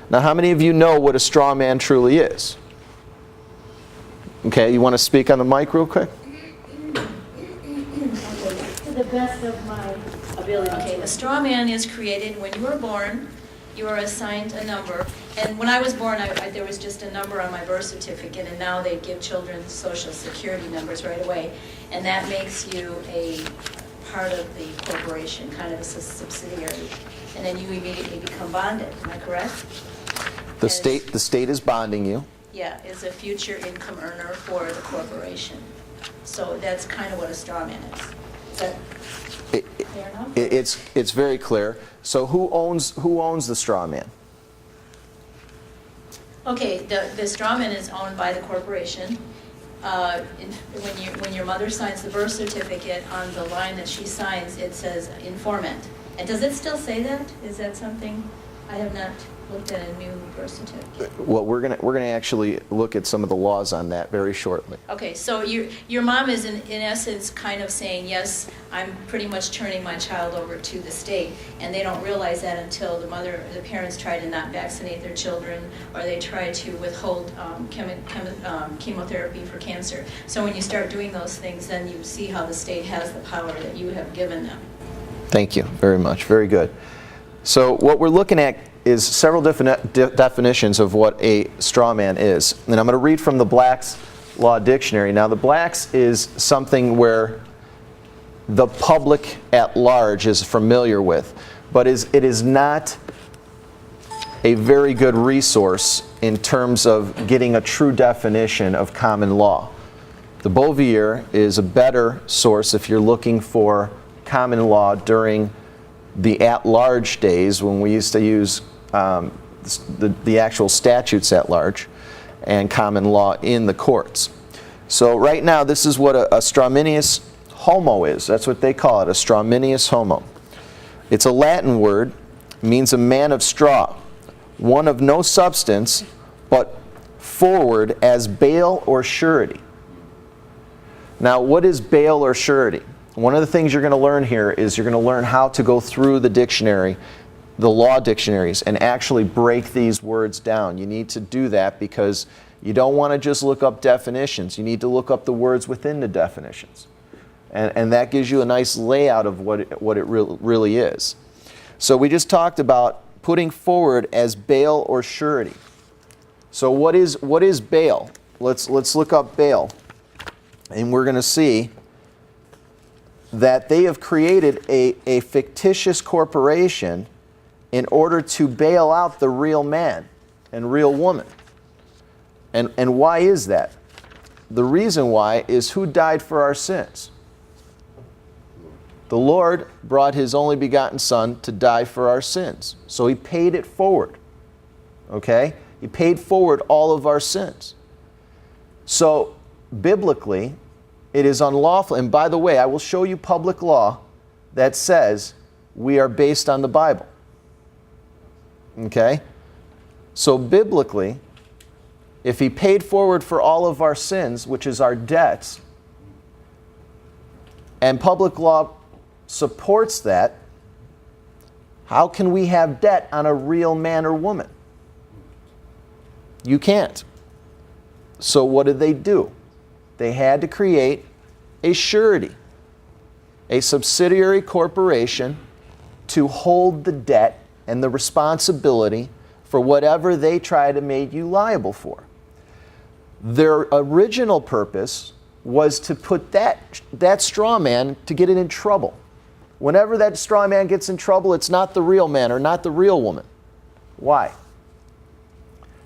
Now, how many of you know what a straw man truly is? Okay, you want to speak on the mic real quick? To the best of my ability. Okay, a straw man is created when you are born. You are assigned a number. And when I was born, there was just a number on my birth certificate, and now they give children social security numbers right away. And that makes you a part of the corporation, kind of a subsidiary. And then you immediately become bonded. Am I correct? The state is bonding you. Yeah, is a future income earner for the corporation. So that's kind of what a straw man is. Is that fair enough? It's very clear. So who owns the straw man? Okay, the straw man is owned by the corporation. When your mother signs the birth certificate, on the line that she signs, it says informant. And does it still say that? Is that something? I have not looked at a new birth certificate. Well, we're gonna actually look at some of the laws on that very shortly. Okay, so your mom is in essence kind of saying, yes, I'm pretty much turning my child over to the state, and they don't realize that until the parents try to not vaccinate their children, or they try to withhold chemotherapy for cancer. So when you start doing those things, then you see how the state has the power that you have given them. Thank you very much. Very good. So what we're looking at is several different definitions of what a straw man is. And I'm going to read from the Black's Law Dictionary. Now, the Black's is something where the public at large is familiar with, but it is not a very good resource in terms of getting a true definition of common law. The Bouvier is a better source if you're looking for common law during the at-large days when we used to use the actual statutes at large and common law in the courts. So right now, this is what a straminius homo is. That's what they call it, a straminius homo. It's a Latin word, means a man of straw, one of no substance, but forward as bail or surety. Now, what is bail or surety? One of the things you're going to learn here is you're going to learn how to go through the dictionary, the law dictionaries, and actually break these words down. You need to do that because you don't want to just look up definitions. You need to look up the words within the definitions. And that gives you a nice layout of what it really is. So we just talked about putting forward as bail or surety. So what is bail? Let's look up bail. And we're going to see that they have created a fictitious corporation in order to bail out the real man and real woman. And why is that? The reason why is who died for our sins? The Lord brought His only begotten Son to die for our sins. So He paid it forward. Okay? He paid forward all of our sins. So, biblically, it is unlawful. And by the way, I will show you public law that says we are based on the Bible. Okay? So biblically, if He paid forward for all of our sins, which is our debts, and public law supports that, how can we have debt on a real man or woman? You can't. So what did they do? They had to create a surety, a subsidiary corporation to hold the debt and the responsibility for whatever they try to make you liable for. Their original purpose was to put that straw man to get it in trouble. Whenever that straw man gets in trouble, it's not the real man or not the real woman. Why?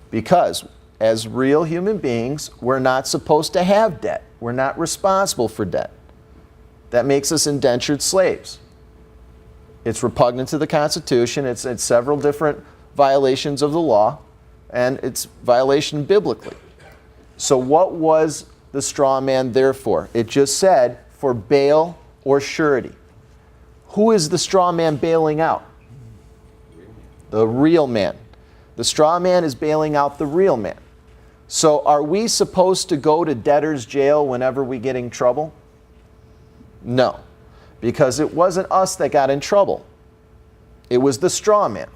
Because as real human beings, we're not supposed to have debt. We're not responsible for debt. That makes us indentured slaves. It's repugnant to the Constitution. It's several different violations of the law, and it's violation biblically. So what was the straw man there for? It just said for bail or surety. Who is the straw man bailing out? The real man. The straw man is bailing out the real man. So are we supposed to go to debtor's jail whenever we get in trouble? No, because it wasn't us that got in trouble. It was the straw man.